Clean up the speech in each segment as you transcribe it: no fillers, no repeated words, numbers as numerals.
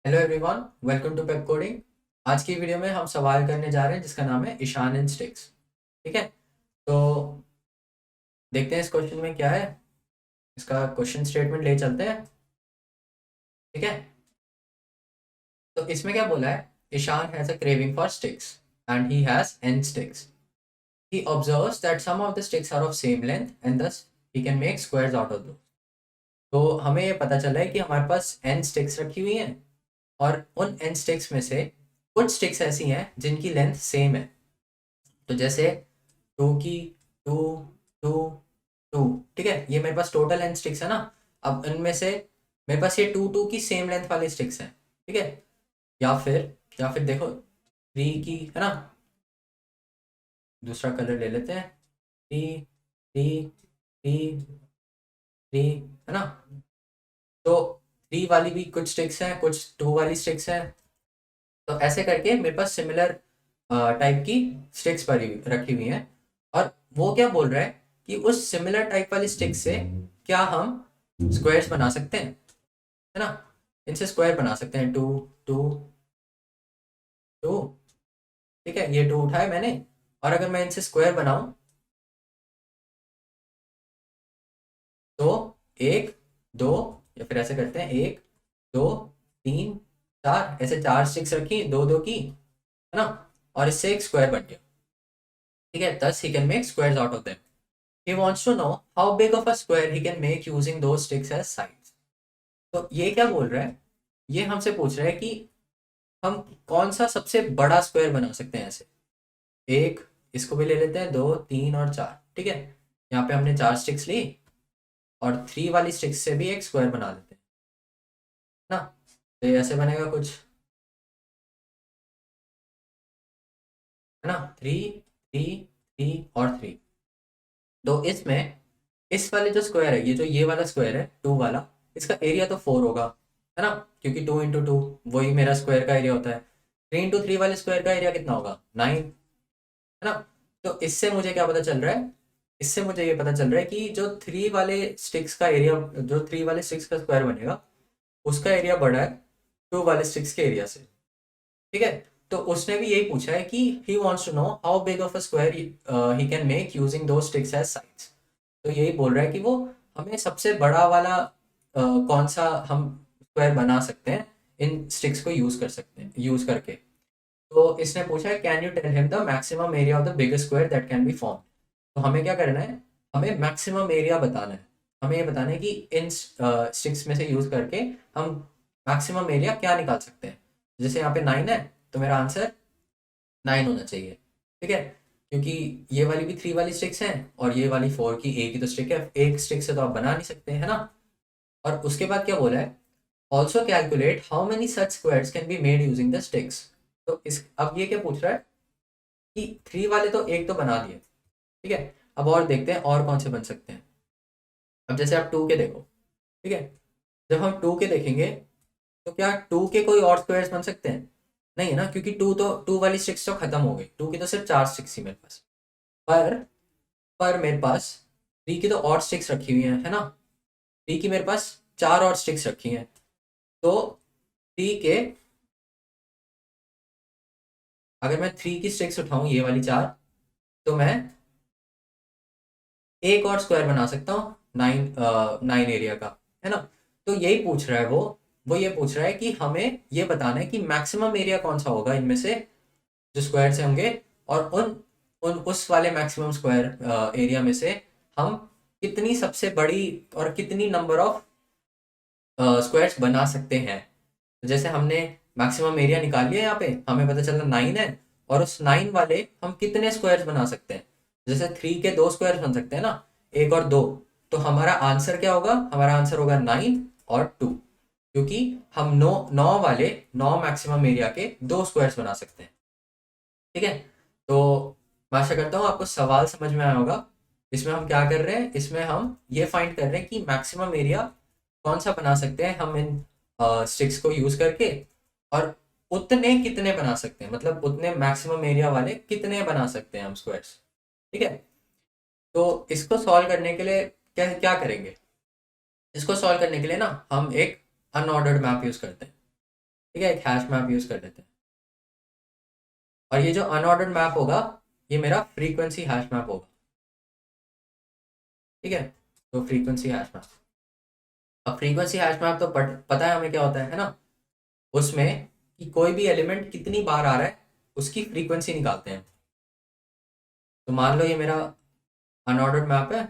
Hello everyone, welcome to Pepcoding. आज की video में हम सवाल करने जा रहे हैं जिसका नाम है ईशान इन स्टिक्स। ठीक है, तो देखते हैं इस क्वेश्चन में क्या है। इसका क्वेश्चन स्टेटमेंट ले चलते हैं। ठीक है, तो इसमें क्या बोला है, Ishaan has a craving for sticks and he has n sticks. He observes that some of the sticks are of same length and thus he can make squares out of those. तो हमें ये पता चला है कि हमारे पास n sticks रखी हुई हैं और उन n sticks में से कुछ sticks ऐसी हैं जिनकी लेंथ सेम है। तो जैसे टू की टू टू टू, ठीक है, ये मेरे पास टोटल लेंथ स्टिक्स है ना। अब इनमें से मेरे पास ये टू टू की सेम लेंथ वाली स्टिक्स हैं। ठीक है, या फिर देखो थ्री की है ना, दूसरा कलर ले लेते हैं। थ्री थ्री थ्री थ्री, है ना। तो थ्री वाली भी कुछ स्टिक्स हैं, कुछ टू वाली स्टिक्स हैं। तो ऐसे करके मेरे पास सिमिलर टाइप की स्टिक्स भरी रखी हुई हैं। और वो क्या बोल रहा है कि उस सिमिलर टाइप वाली स्टिक से क्या हम स्क्वायर्स बना सकते हैं, है ना। इनसे स्क्वायर बना सकते हैं, टू टू टू। ठीक है, ये टू उठाए मैंने, और अगर मैं इनसे स्क्वायर बनाऊं तो एक दो, या फिर ऐसे करते हैं, एक दो तीन चार, ऐसे चार स्टिक्स रखी दो दो की, है ना। और इससे एक स्क्वायर बन गया। ठीक है, thus he can make squares out of them. He wants to know how big of a square he can make using those sticks as sides. तो ये क्या बोल रहा है, ये हमसे पूछ रहा है कि हम कौन सा सबसे बड़ा स्क्वायर बना सकते हैं ऐसे। एक, इसको भी ले लेते हैं, दो तीन और चार। ठीक है, यहाँ पे हमने चार स्टिक्स ली और थ्री वाली स्टिक्स से भी एक स्क्वायर बना लेते हैं ना। तो ये ऐसे बनेगा कुछ, है ना। थ्री थ्री थ्री और थ्री। तो इसमें इस वाले जो स्क्वायर है, ये वाला स्क्वायर है टू वाला, इसका एरिया तो फोर होगा, है ना, क्योंकि टू इंटू टू वही मेरा स्क्वायर का एरिया होता है। थ्री इंटू थ्री वाले स्क्वायर का एरिया कितना होगा, नाइन, है ना। तो इससे मुझे क्या पता चल रहा है, इससे मुझे ये पता चल रहा है कि जो थ्री वाले स्टिक्स का एरिया, जो थ्री वाले स्टिक्स का स्क्वायर बनेगा उसका एरिया बड़ा है टू वाले स्टिक्स के एरिया से। ठीक है, तो उसने भी यही पूछा है कि he wants to know how big of a square he can make using दो स्टिक्स एज साइड्स। तो यही बोल रहा है कि वो हमें सबसे बड़ा वाला कौन सा हम स्क्वायर बना सकते हैं इन स्टिक्स को यूज कर सकते हैं, यूज करके। तो इसने पूछा है, can you tell him the maximum area of the biggest square that can be form. तो हमें क्या करना है, हमें मैक्सिमम एरिया बताना है। हमें ये बताना है कि इन स्टिक्स में से यूज करके हम मैक्सिमम एरिया क्या निकाल सकते हैं। जैसे यहाँ पे नाइन है, तो मेरा आंसर नाइन होना चाहिए। ठीक है, क्योंकि ये वाली भी थ्री वाली स्टिक्स हैं और ये वाली फोर की एक ही तो स्टिक है, एक स्टिक से तो आप बना नहीं सकते, है ना। और उसके बाद क्या बोला है, also calculate how many such squares can be made using the sticks. तो इस अब ये क्या पूछ रहा है कि थ्री वाले तो एक तो बना दिए, ठीक है, अब और देखते हैं और कौन से बन सकते हैं। अब जैसे आप टू के देखो, ठीक है, जब हम टू के देखेंगे तो क्या टू के कोई और स्क्वायर्स बन सकते हैं, नहीं है ना, क्योंकि टू वाली स्टिक्स तो खत्म हो गई, टू की तो सिर्फ चार स्टिक्स ही मेरे पास। पर पर मेरे पास थ्री की तो और स्टिक्स रखी हुई हैं, है ना। थ्री की मेरे पास चार और स्टिक्स रखी हैं। तो थ्री के, अगर मैं थ्री की स्टिक्स उठाऊं ये वाली चार, तो मैं एक और स्क्वायर बना सकता हूँ नाइन, नाइन एरिया का, है ना। तो यही पूछ रहा है वो ये पूछ रहा है कि हमें ये बताना है कि मैक्सिमम एरिया कौन सा होगा इनमें से जो स्क्वायर से होंगे, और उन उन उस वाले मैक्सिमम स्क्वायर एरिया में से हम कितनी सबसे बड़ी और कितनी नंबर ऑफ स्क्वायर्स बना सकते हैं। तो जैसे हमने मैक्सिमम एरिया निकाल लिया, यहाँ पे हमें पता चला नाइन है, और उस नाइन वाले हम कितने स्क्वायर्स बना सकते हैं। जैसे थ्री के दो स्क्वायर्स बन सकते हैं ना, एक और दो। तो हमारा आंसर क्या होगा, हमारा आंसर होगा नाइन और टू, क्योंकि हम नौ नौ वाले नौ मैक्सिमम एरिया के दो स्क्वायर्स बना सकते हैं। ठीक है, तो मैं आशा करता हूँ आपको सवाल समझ में आया होगा। इसमें हम क्या कर रहे हैं, इसमें हम ये फाइंड कर रहे हैं कि मैक्सिमम एरिया कौन सा बना सकते हैं हम इन स्टिक्स को यूज करके, और उतने कितने बना सकते हैं, मतलब उतने मैक्सिमम एरिया वाले कितने बना सकते हैं हम स्क्वायर्स। ठीक है, तो इसको सॉल्व करने के लिए क्या क्या करेंगे, इसको सॉल्व करने के लिए ना हम एक अनऑर्डर्ड मैप यूज करते हैं। ठीक है, एक हैश मैप यूज कर लेते हैं। और ये जो अनऑर्डर्ड मैप होगा ये मेरा फ्रीक्वेंसी हैश मैप होगा। ठीक है, तो फ्रीक्वेंसी हैश मैप, अब फ्रीक्वेंसी हैश मैप तो पता है हमें क्या होता है ना, उसमें कि कोई भी एलिमेंट कितनी बार आ रहा है उसकी फ्रीक्वेंसी निकालते हैं। तो मान लो ये मेरा अनऑर्डर्ड मैप है।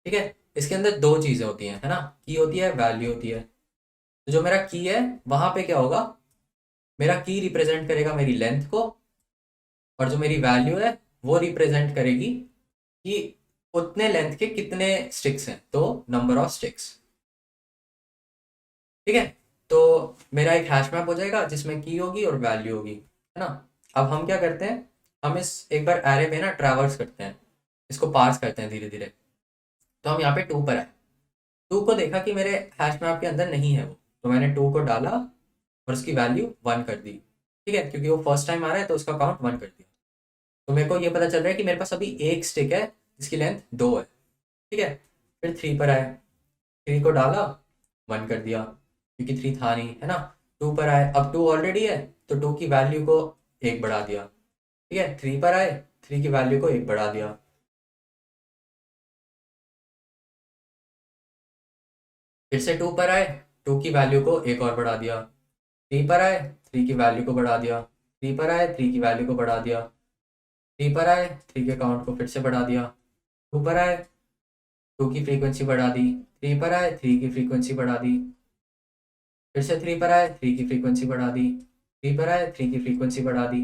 ठीक है, इसके अंदर दो चीजें होती हैं, है ना, की होती है, वैल्यू होती है। तो जो मेरा की है वहां पे क्या होगा, मेरा की रिप्रेजेंट करेगा मेरी लेंथ को, और जो मेरी वैल्यू है वो रिप्रेजेंट करेगी कि उतने लेंथ के कितने स्टिक्स हैं, तो नंबर ऑफ स्टिक्स। ठीक है, तो मेरा एक हैश मैप हो जाएगा जिसमें की होगी और वैल्यू होगी, है ना। अब हम क्या करते हैं, हम इस एक बार एरे में ना ट्रैवर्स करते हैं, इसको पार्स करते हैं धीरे धीरे। तो हम यहाँ पे 2 पर आए, 2 को देखा कि मेरे हैश मैप के अंदर नहीं है वो, तो मैंने 2 को डाला और उसकी वैल्यू 1 कर दी। ठीक है, क्योंकि वो फर्स्ट टाइम आ रहा है तो उसका काउंट 1 कर दिया। तो मेरे को ये पता चल रहा है कि मेरे पास अभी एक स्टिक है जिसकी लेंथ 2 है। ठीक है, फिर 3 पर आए, 3 को डाला, 1 कर दिया क्योंकि 3 था नहीं, है ना। 2 पर आए, अब 2 ऑलरेडी है तो 2 की वैल्यू को 1 बढ़ा दिया। ठीक है, 3 पर आए, 3 की वैल्यू को 1 बढ़ा दिया। फिर से 2 पर आए, 2 की वैल्यू को 1 और बढ़ा दिया। 3 पर आए, 3 की वैल्यू को बढ़ा दिया। 3 पर आए, 3 की वैल्यू को बढ़ा दिया। 3 पर आए, 3 के काउंट को फिर से बढ़ा दिया। 2 पर आए, 2 की फ्रीक्वेंसी बढ़ा दी। 3 पर आए, 3 की फ्रीक्वेंसी बढ़ा दी। फिर से 3 पर आए, 3 की फ्रीक्वेंसी बढ़ा दी। 3 पर आए, 3 की फ्रीक्वेंसी बढ़ा दी।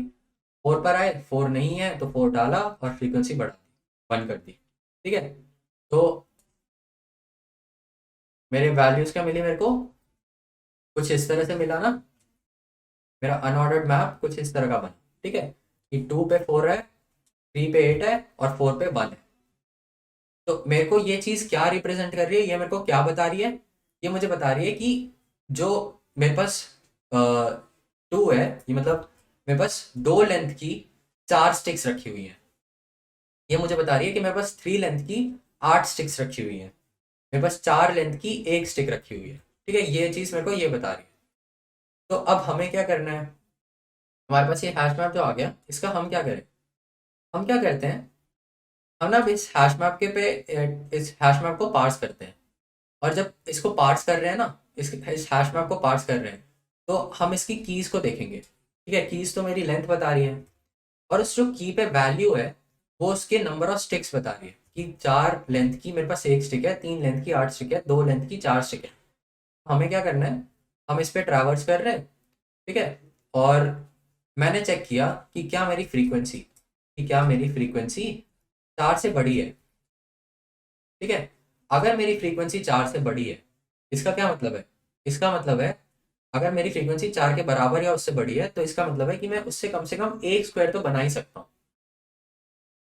4 पर आए, 4 नहीं है तो 4 डाला और फ्रीक्वेंसी बढ़ा दी, 1 कर दी। ठीक है, तो मेरे वैल्यूज क्या मिली मेरे को, कुछ इस तरह से मिला ना। मेरा अनऑर्डर्ड मैप कुछ इस तरह का बना। ठीक है, कि 2 पे 4 है, 3 पे 8 है और 4 पे 1 है। तो मेरे को ये चीज क्या रिप्रेजेंट कर रही है, ये मेरे को क्या बता रही है, ये मुझे बता रही है कि जो मेरे पास 2 है, ये मतलब मेरे पास 2 लेंथ की 4 स्टिक्स रखी हुई है। ये मुझे बता रही है कि मेरे पास 3 लेंथ की 8 स्टिक्स रखी हुई है, मेरे पास 4 लेंथ की 1 स्टिक रखी हुई है। ठीक है, ये चीज मेरे को ये बता रही है। तो अब हमें क्या करना है, हमारे पास ये हैश मैप जो आ गया, इसका हम क्या करें, हम क्या करते हैं, हम ना अब इस हैश मैप के पे इस हैश मैप को पार्स करते हैं। और जब इसको पार्स कर रहे हैं ना, इस हैश मैप को पार्स कर रहे हैं, तो हम इसकी कीज को देखेंगे। ठीक है, कीज तो मेरी लेंथ बता रही है, और उस जो की पे वैल्यू है वो उसके नंबर ऑफ स्टिक्स बता रही है कि 4 लेंथ की मेरे पास 1 स्टिक है, 3 लेंथ की 8 स्टिक है, 2 लेंथ की 4 स्टिक है। हमें क्या करना है, हम इस पे ट्रैवर्स कर रहे हैं। ठीक है, और मैंने चेक किया कि क्या मेरी फ्रीक्वेंसी 4 से बड़ी है। ठीक है, अगर मेरी फ्रीक्वेंसी 4 से बड़ी है, इसका क्या मतलब है, इसका मतलब है अगर मेरी फ्रीक्वेंसी 4 के बराबर या उससे बड़ी है तो इसका मतलब है कि मैं उससे कम से कम एक स्क्वायर तो बना ही सकता हूँ।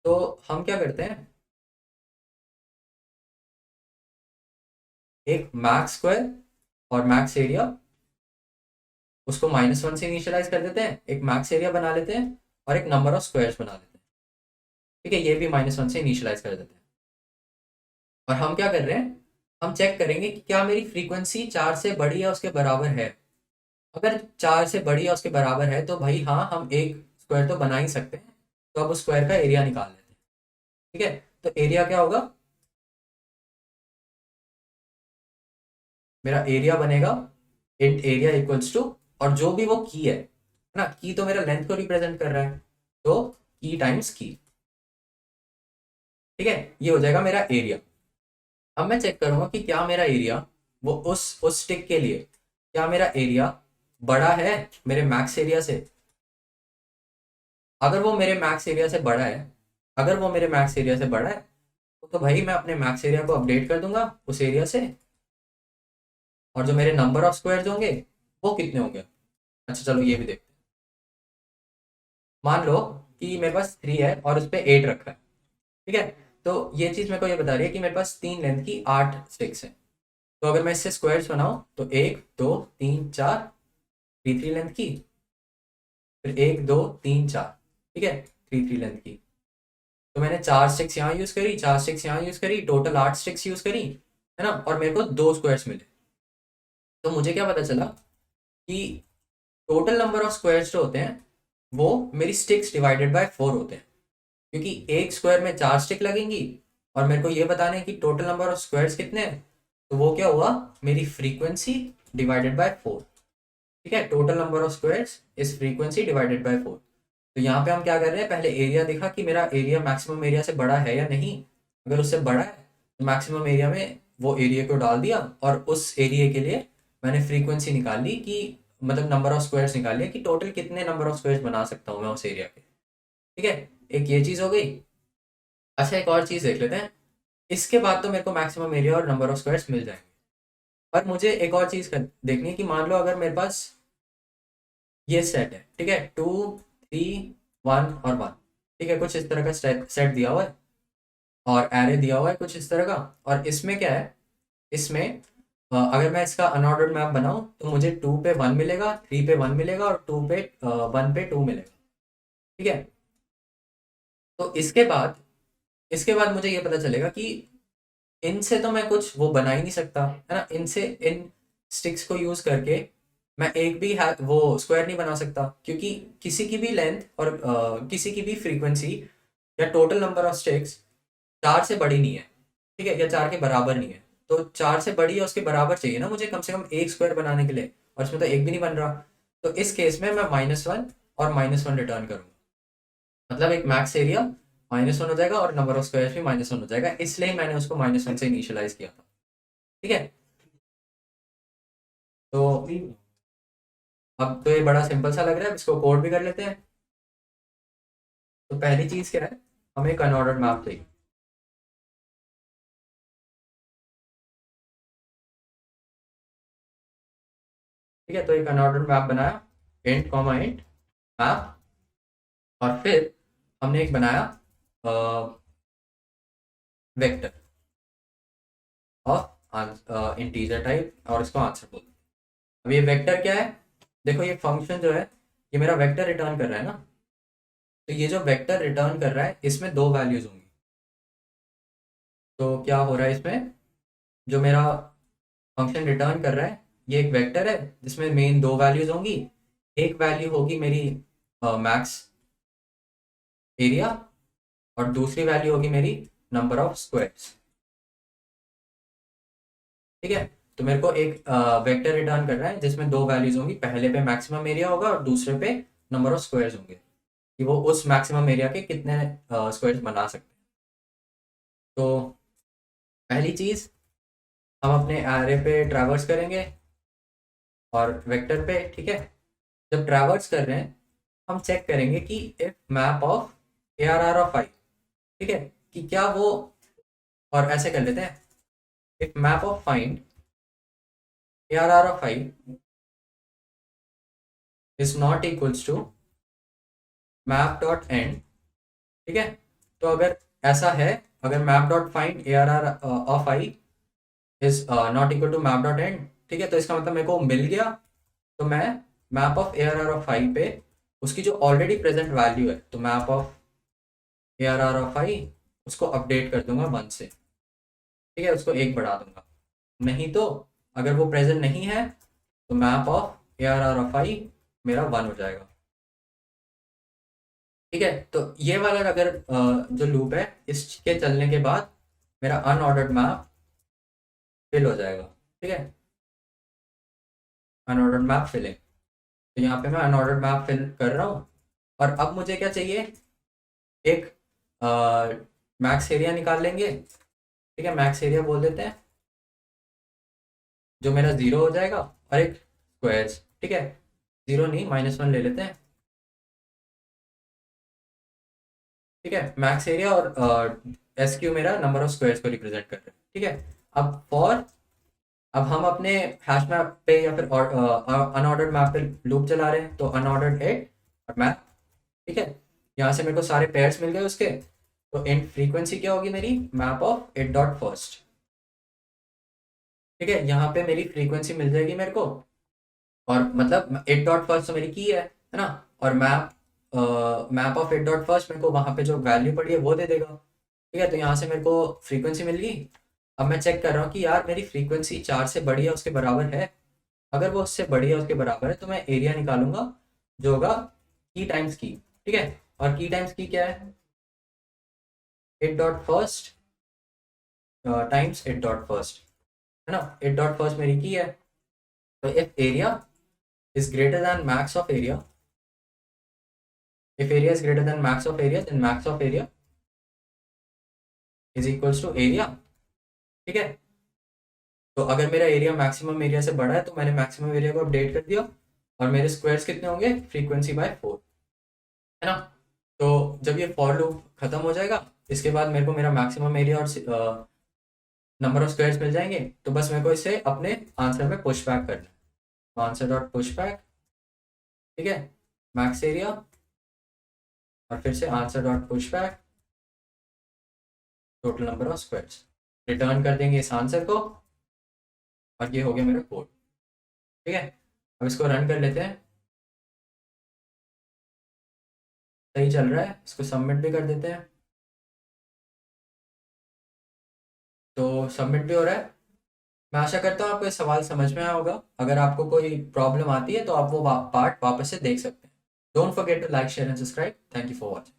तो हम क्या करते हैं, एक मैक्स स्क्वायर और मैक्स एरिया, उसको -1 से इनिशियलाइज कर देते हैं, एक मैक्स एरिया बना लेते हैं और एक नंबर ऑफ स्क्वायर्स बना लेते हैं। ठीक है, ये भी -1 से इनिशियलाइज कर देते हैं। और हम क्या कर रहे हैं, हम चेक करेंगे कि क्या मेरी फ्रीक्वेंसी 4 से बड़ी या उसके बराबर है। अगर 4 से बड़ी या उसके बराबर है तो भाई हाँ, हम एक स्क्वायर तो बना ही सकते हैं। तो अब उस स्क्वायर का एरिया निकाल लेते हैं। ठीक है, तो एरिया क्या होगा, मेरा एरिया बनेगा इंट एरिया इक्वल्स टू, और जो भी वो की है ना, की तो मेरा लेंथ को रिप्रेजेंट कर रहा है, तो की टाइम्स की। ठीक है, ये हो जाएगा मेरा एरिया। अब मैं चेक करूंगा कि क्या मेरा एरिया वो उस स्टिक के लिए, क्या मेरा एरिया बड़ा है मेरे मैक्स एरिया से। अगर वो मेरे मैक्स एरिया से बड़ा है, अगर वो मेरे मैक्स एरिया से बड़ा है तो भाई मैं अपने मैक्स एरिया को अपडेट कर दूंगा उस एरिया से, और जो मेरे नंबर ऑफ स्क्वायर्स होंगे वो कितने होंगे। अच्छा चलो ये भी देखते हैं। मान लो कि मेरे पास 3 है और उस पर 8 रखा है। ठीक है, तो ये चीज मेरे को ये बता रही है कि मेरे पास 3 लेंथ की 8 स्टिक्स है। तो अगर मैं इससे स्क्वायर्स बनाऊं तो 1 2 3 4, 3 लेंथ की, फिर 1 2 3 4। ठीक है, 3 लेंथ की। तो मैंने 4 स्टिक्स यहाँ यूज करी, 4 स्टिक्स यहाँ यूज करी, टोटल 8 स्टिक्स यूज करी, है ना, और मेरे को 2 स्क्वायर्स मिले। तो मुझे क्या पता चला, कि टोटल नंबर ऑफ स्क्वायर्स जो होते हैं वो मेरी स्टिक्स डिवाइडेड बाय 4 होते हैं, क्योंकि एक स्क्वायर में 4 स्टिक लगेंगी और मेरे को ये बताना है कि टोटल नंबर ऑफ स्क्वायर्स कितने हैं। तो वो क्या हुआ, मेरी फ्रीक्वेंसी डिवाइडेड बाय 4। ठीक है, total number of squares is frequency divided by 4। तो यहाँ पे हम क्या कर रहे हैं, पहले एरिया देखा कि मेरा एरिया मैक्सिमम एरिया से बड़ा है या नहीं। अगर उससे बड़ा है तो मैक्सिमम एरिया में वो एरिया को डाल दिया, और उस एरिया के लिए मैंने फ्रीक्वेंसी निकाल ली कि मतलब नंबर ऑफ स्क्वायर्स निकाल लिया कि टोटल कितने नंबर ऑफ स्क्वायर्स बना सकता हूँ मैं उस एरिया के। ठीक है, एक ये चीज़ हो गई। अच्छा, एक और चीज़ देख लेते हैं। इसके बाद तो मेरे को मैक्सिमम एरिया और नंबर ऑफ स्क्वायर्स मिल जाएंगे, पर मुझे एक और चीज़ देखनी है कि मान लो अगर मेरे पास ये सेट है, ठीक है, 2 3 1 और 1। ठीक है, कुछ इस तरह का सेट दिया हुआ है और एरे दिया हुआ है कुछ इस तरह का। और इसमें क्या है, इसमें अगर मैं इसका अनऑर्डर्ड मैप बनाऊं तो मुझे 2 पे 1 मिलेगा, 3 पे 1 मिलेगा और 2 पे 1 पे 2 मिलेगा। ठीक है, तो इसके बाद मुझे ये पता चलेगा कि इनसे तो मैं कुछ वो बना ही नहीं सकता, है ना। इनसे इन स्टिक्स को यूज करके मैं एक भी वो स्क्वायर नहीं बना सकता, क्योंकि किसी की भी लेंथ और किसी की भी फ्रीक्वेंसी या टोटल नंबर ऑफ स्टिक्स 4 से बड़ी नहीं है। ठीक है, या 4 के बराबर नहीं है। तो 4 से बड़ी या उसके बराबर चाहिए ना मुझे कम से कम एक स्क्वायर बनाने के लिए, और इसमें तो एक भी नहीं बन रहा। तो इस केस में मैं -1 और -1 रिटर्न करूंगा, मतलब एक मैक्स एरिया -1 हो जाएगा और नंबर ऑफ स्क्वायर भी -1 हो जाएगा, इसलिए मैंने उसको -1 से इनिशियलाइज किया था। ठीक है, तो अब तो ये बड़ा सिंपल सा लग रहा है, इसको कोड भी कर लेते हैं। तो पहली चीज क्या है, हमें एक अनऑर्डर्ड मैप चाहिए। ठीक है, तो एक अनऑर्डर्ड मैप बनाया, इंट कॉमा इंट मैप, और फिर हमने एक बनाया वेक्टर ऑफ इंटीजर टाइप, और इसको आंसर बोल। अब ये वेक्टर क्या है, देखो ये फंक्शन जो है ये मेरा वेक्टर रिटर्न कर रहा है ना। तो ये जो वेक्टर रिटर्न कर रहा है इसमें दो वैल्यूज होंगी। तो क्या हो रहा है इसमें, जो मेरा फंक्शन रिटर्न कर रहा है ये एक वेक्टर है जिसमें मेन दो वैल्यूज होंगी। एक वैल्यू होगी मेरी मैक्स एरिया, और दूसरी वैल्यू होगी मेरी नंबर ऑफ स्क्वायर्स। ठीक है, तो मेरे को एक वेक्टर रिटर्न कर रहा है जिसमें दो वैल्यूज होंगी, पहले पे मैक्सिमम एरिया होगा और दूसरे पे नंबर ऑफ स्क्वायर्स होंगे, कि वो उस मैक्सिमम एरिया के कितने स्क्वायर्स बना सकते हैं। तो पहली चीज, हम अपने एरे पे ट्रैवर्स करेंगे और वेक्टर पे। ठीक है, जब ट्रैवर्स कर रहे हैं हम चेक करेंगे कि if map of A R R of I, ठीक है, कि क्या वो, और ऐसे कर लेते हैं, if map of find A R R of I is not equals to map dot end. ठीक है, तो अगर ऐसा है, अगर map dot find A R R of I is not equal to map dot end, ठीक है, तो इसका मतलब मेरे को मिल गया। तो मैं map of A R R of I पे उसकी जो ऑलरेडी प्रेजेंट वैल्यू है, तो map of A R R of I उसको अपडेट कर दूंगा 1 से। ठीक है, उसको एक बढ़ा दूंगा। नहीं तो अगर वो प्रेजेंट नहीं है तो map of A R R of I मेरा 1 हो जाएगा। ठीक है, तो ये वाला अगर जो लूप है इसके चलने के बाद मेरा अनऑर्डर्ड मैप फिल हो जाएगा। ठीक है, अनऑर्डर्ड मैप फिलिंग। तो यहाँ पे मैं अनऑर्डर्ड मैप फिल कर रहा हूँ, और अब मुझे क्या चाहिए, एक मैक्स एरिया निकाल लेंगे। ठीक है, मैक्स एरिया बोल देते हैं, जो मेरा 0 हो जाएगा, और एक स्क्वायर्स। ठीक है, 0 नहीं, -1 ले लेते हैं। ठीक है, मैक्स एरिया और एस क्यू मेरा नंबर ऑफ स्क्वायर्स को रिप्रेजेंट कर रहा है। ठीक है, अब फॉर, अब हम अपने हैश मैप पे या फिर अनऑर्डर्ड मैप पे लूप चला रहे हैं, तो अनऑर्डर्ड एट और मैप। ठीक है, यहाँ से मेरे को सारे पेयर्स मिल गए उसके। तो एंड फ्रीक्वेंसी क्या होगी मेरी, map of at dot first. ठीक है, यहाँ पे मेरी फ्रीक्वेंसी मिल जाएगी मेरे को, और मतलब एट डॉट फर्स्ट तो मेरी की है ना। और map of at dot first मेरे को वहाँ पे जो वैल्यू पड़ी है वो दे देगा। ठीक है, तो यहाँ से मेरे को फ्रीक्वेंसी मिल गई। अब मैं चेक कर रहा हूँ कि यार मेरी फ्रीक्वेंसी 4 से बड़ी है उसके बराबर है। अगर वो उससे बड़ी है, उसके बराबर है, तो मैं एरिया निकालूंगा जो होगा की टाइम्स की, ठीक है। और की टाइम्स की क्या है, it dot first times it dot first, है ना। इट डॉट फर्स्ट मेरी की है, तो if area is greater than max of area, if area is greater than max of area, then max of area is equals to area, ठीक है। तो अगर मेरा एरिया मैक्सिमम एरिया से बड़ा है तो मैंने मैक्सिमम एरिया को अपडेट कर दिया, और मेरे स्क्वायर्स कितने होंगे, फ्रीक्वेंसी बाय 4, है ना। तो जब ये फॉर लूप खत्म हो जाएगा, इसके बाद मेरे को मेरा मैक्सिमम एरिया और नंबर ऑफ स्क्वायर्स मिल जाएंगे, तो बस मेरे को इसे अपने आंसर में पुश बैक करना है। तो आंसर डॉट पुश बैक, ठीक है, मैक्स एरिया, और फिर से answer dot push back total number of squares, return कर देंगे इस आंसर को, और ये हो गया मेरा कोड, ठीक है। अब इसको रन कर लेते हैं, सही चल रहा है, इसको सबमिट भी कर देते हैं। तो सबमिट भी हो रहा है। मैं आशा करता हूँ आपको ये सवाल समझ में आया होगा। अगर आपको कोई प्रॉब्लम आती है तो आप वो पार्ट वापस से देख सकते हैं। Don't forget to like share and subscribe. Thank you for watching.